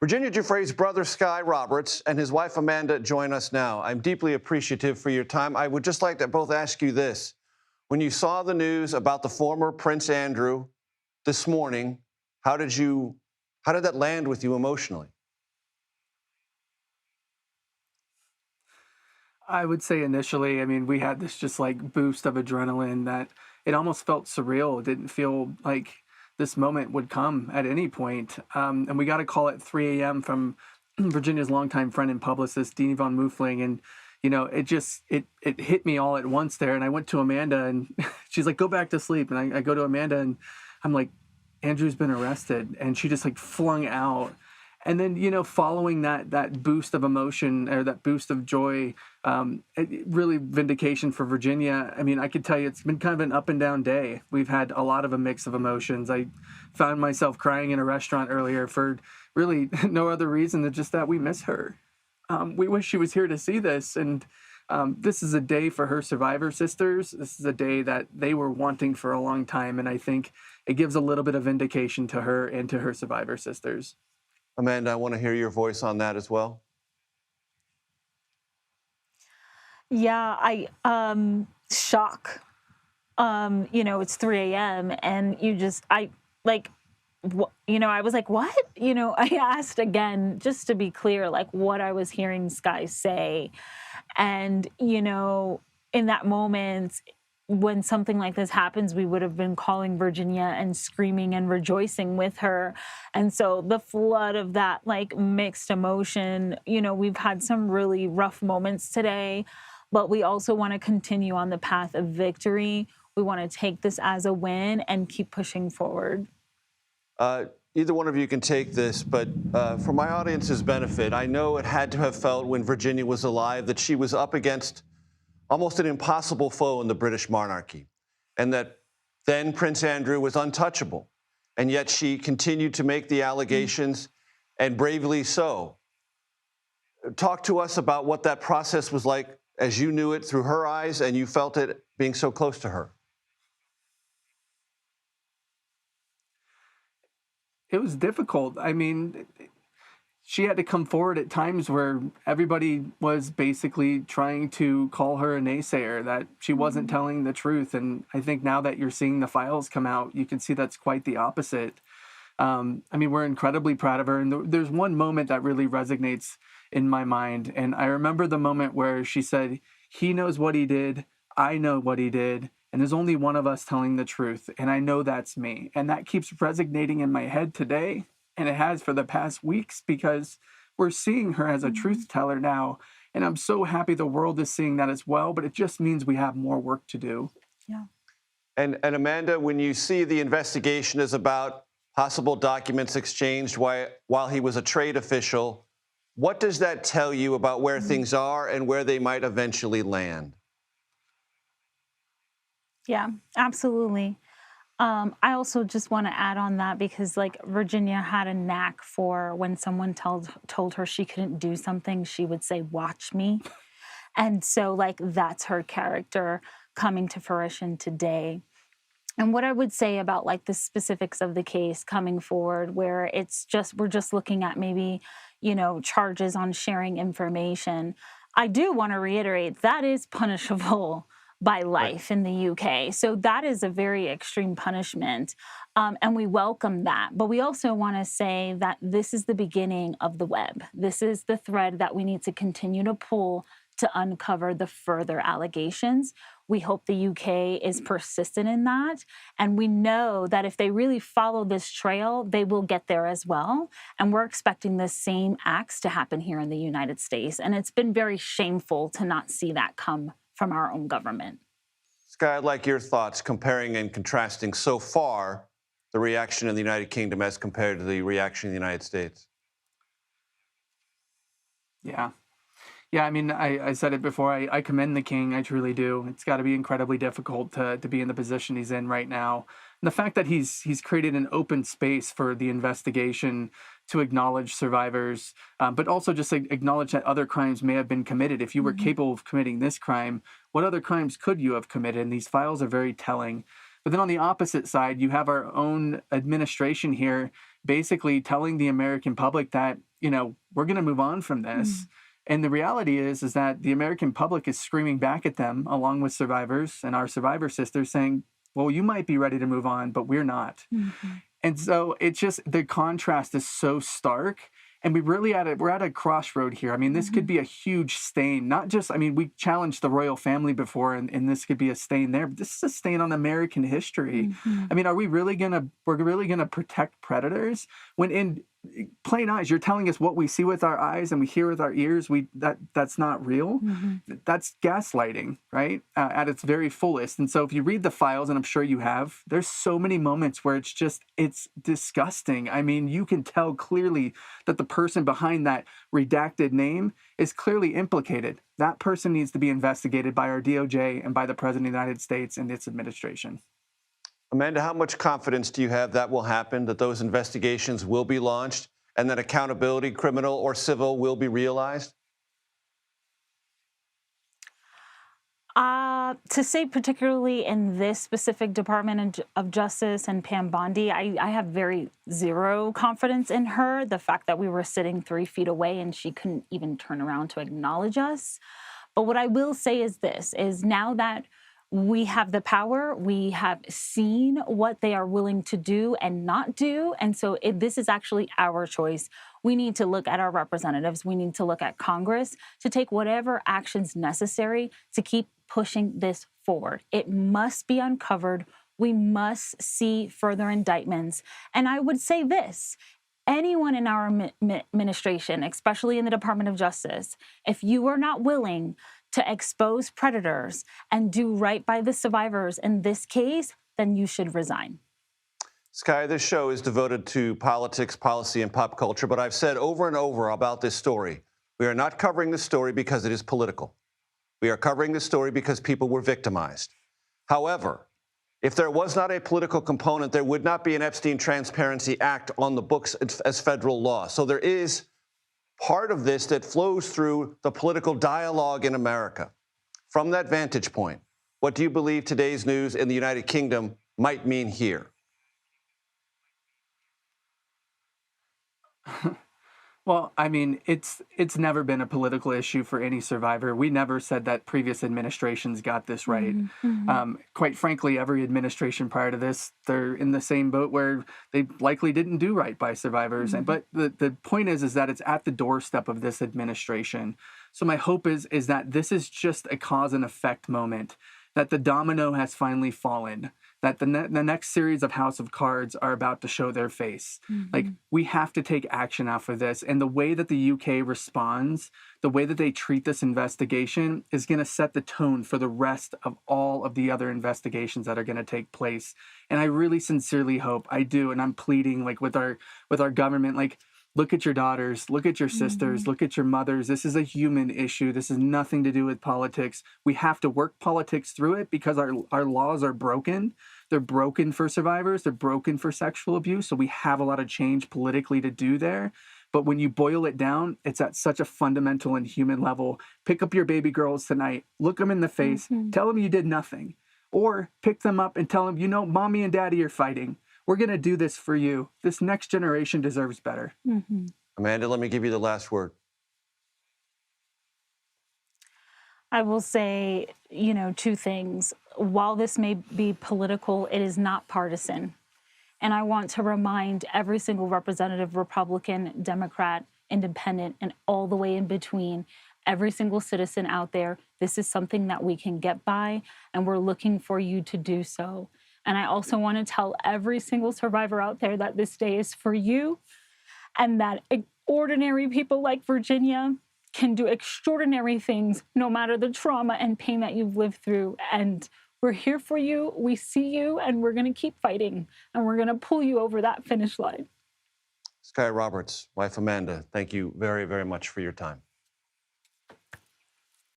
Virginia Giuffre's brother, Sky Roberts, and his wife, Amanda, join us now. I'm deeply appreciative for your time. I would just like to both ask you this. When you saw the news about the former Prince Andrew this morning, how did that land with you emotionally? I would say initially, I mean, we had this just like boost of adrenaline that it almost felt surreal. It didn't feel like this moment would come at any point. And we got a call at 3 a.m. from Virginia's longtime friend and publicist, Deanie von Muffling. And, it hit me all at once there. And I went to Amanda and she's like, go back to sleep. And I go to Amanda and I'm like, Andrew's been arrested. And she just like flung out. And then, following that boost of emotion or that boost of joy, really vindication for Virginia. I mean, I could tell you it's been kind of an up and down day. We've had a lot of a mix of emotions. I found myself crying in a restaurant earlier for really no other reason than just that we miss her. We wish she was here to see this. And this is a day for her survivor sisters. This is a day that they were wanting for a long time. And I think it gives a little bit of vindication to her and to her survivor sisters. Amanda, I want to hear your voice on that as well. Yeah, shock. It's 3 a.m. and I was like, what? I asked again, just to be clear, like what I was hearing Sky say. And, in that moment, when something like this happens, we would have been calling Virginia and screaming and rejoicing with her. And so the flood of that like mixed emotion, we've had some really rough moments today, but we also want to continue on the path of victory. We want to take this as a win and keep pushing forward. Either one of you can take this, but for my audience's benefit, I know it had to have felt when Virginia was alive that she was up against almost an impossible foe in the British monarchy, and that then Prince Andrew was untouchable, and yet she continued to make the allegations, and bravely so. Talk to us about what that process was like as you knew it through her eyes and you felt it being so close to her. It was difficult. I mean, she had to come forward at times where everybody was basically trying to call her a naysayer, that she wasn't telling the truth. And I think now that you're seeing the files come out, you can see that's quite the opposite. We're incredibly proud of her. And there's one moment that really resonates in my mind. And I remember the moment where she said, he knows what he did. I know what he did. And there's only one of us telling the truth. And I know that's me. And that keeps resonating in my head today. And it has for the past weeks, because we're seeing her as a truth teller now. And I'm so happy the world is seeing that as well. But it just means we have more work to do. Yeah. And Amanda, when you see the investigation is about possible documents exchanged while he was a trade official, what does that tell you about where things are and where they might eventually land? Yeah, absolutely. I also just want to add on that because Virginia had a knack for when someone told her she couldn't do something, she would say, watch me. And so that's her character coming to fruition today. And what I would say about the specifics of the case coming forward, where we're just looking at maybe, charges on sharing information. I do want to reiterate that is punishable by life in the UK. So that is a very extreme punishment. And we welcome that. But we also want to say that this is the beginning of the web. This is the thread that we need to continue to pull to uncover the further allegations. We hope the UK is persistent in that. And we know that if they really follow this trail, they will get there as well. And we're expecting the same acts to happen here in the United States. And it's been very shameful to not see that come from our own government. Sky, I'd like your thoughts comparing and contrasting so far the reaction in the United Kingdom as compared to the reaction in the United States. Yeah. Yeah, I said it before. I commend the king. I truly do. It's got to be incredibly difficult to be in the position he's in right now. And the fact that he's created an open space for the investigation to acknowledge survivors, but also just acknowledge that other crimes may have been committed. If you were capable of committing this crime, what other crimes could you have committed? And these files are very telling. But then on the opposite side, you have our own administration here basically telling the American public that, we're going to move on from this. And the reality is that the American public is screaming back at them, along with survivors and our survivor sisters, saying, well, you might be ready to move on, but we're not. And so it's just, the contrast is so stark. And we're at a crossroad here. I mean, this could be a huge stain, not just, we challenged the royal family before, and this could be a stain there, but this is a stain on American history. Are we're really gonna protect predators when in plain eyes, you're telling us what we see with our eyes and we hear with our ears, that's not real? That's gaslighting, right? At its very fullest. And so if you read the files, and I'm sure you have, there's so many moments where it's disgusting. You can tell clearly that the person behind that redacted name is clearly implicated. That person needs to be investigated by our DOJ and by the President of the United States and its administration. Amanda, how much confidence do you have that will happen, that those investigations will be launched, and that accountability, criminal or civil, will be realized? To say particularly in this specific Department of Justice and Pam Bondi, I have very zero confidence in her. The fact that we were sitting 3 feet away and she couldn't even turn around to acknowledge us. But what I will say is this, is now that we have the power, we have seen what they are willing to do and not do. And so this is actually our choice. We need to look at our representatives. We need to look at Congress to take whatever actions necessary to keep pushing this forward. It must be uncovered. We must see further indictments. And I would say this, anyone in our administration, especially in the Department of Justice, if you are not willing to expose predators and do right by the survivors in this case, then you should resign. Sky, this show is devoted to politics, policy, and pop culture, but I've said over and over about this story. We are not covering this story because it is political. We are covering this story because people were victimized. However, if there was not a political component, there would not be an Epstein Transparency Act on the books as federal law. So there is part of this that flows through the political dialogue in America. From that vantage point, what do you believe today's news in the United Kingdom might mean here? Well, it's never been a political issue for any survivor. We never said that previous administrations got this right. Quite frankly, every administration prior to this, they're in the same boat where they likely didn't do right by survivors. But the point is that it's at the doorstep of this administration. So my hope is that this is just a cause and effect moment, that the domino has finally fallen, that the next series of House of Cards are about to show their face. Like, we have to take action out for this. And the way that the UK responds, the way that they treat this investigation is going to set the tone for the rest of all of the other investigations that are going to take place. And I really sincerely hope, I do, and I'm pleading with our government, look at your daughters, look at your sisters, look at your mothers. This is a human issue. This has nothing to do with politics. We have to work politics through it because our laws are broken. They're broken for survivors. They're broken for sexual abuse. So we have a lot of change politically to do there. But when you boil it down, it's at such a fundamental and human level. Pick up your baby girls tonight. Look them in the face. Tell them you did nothing. Or pick them up and tell them, mommy and daddy are fighting. We're going to do this for you. This next generation deserves better. Amanda, let me give you the last word. I will say, 2 things. While this may be political, it is not partisan. And I want to remind every single representative, Republican, Democrat, Independent, and all the way in between, every single citizen out there, this is something that we can get by, and we're looking for you to do so. And I also want to tell every single survivor out there that this day is for you, and that ordinary people like Virginia can do extraordinary things no matter the trauma and pain that you've lived through. And we're here for you. We see you, and we're going to keep fighting, and we're going to pull you over that finish line. Sky Roberts, wife Amanda, thank you very, very much for your time.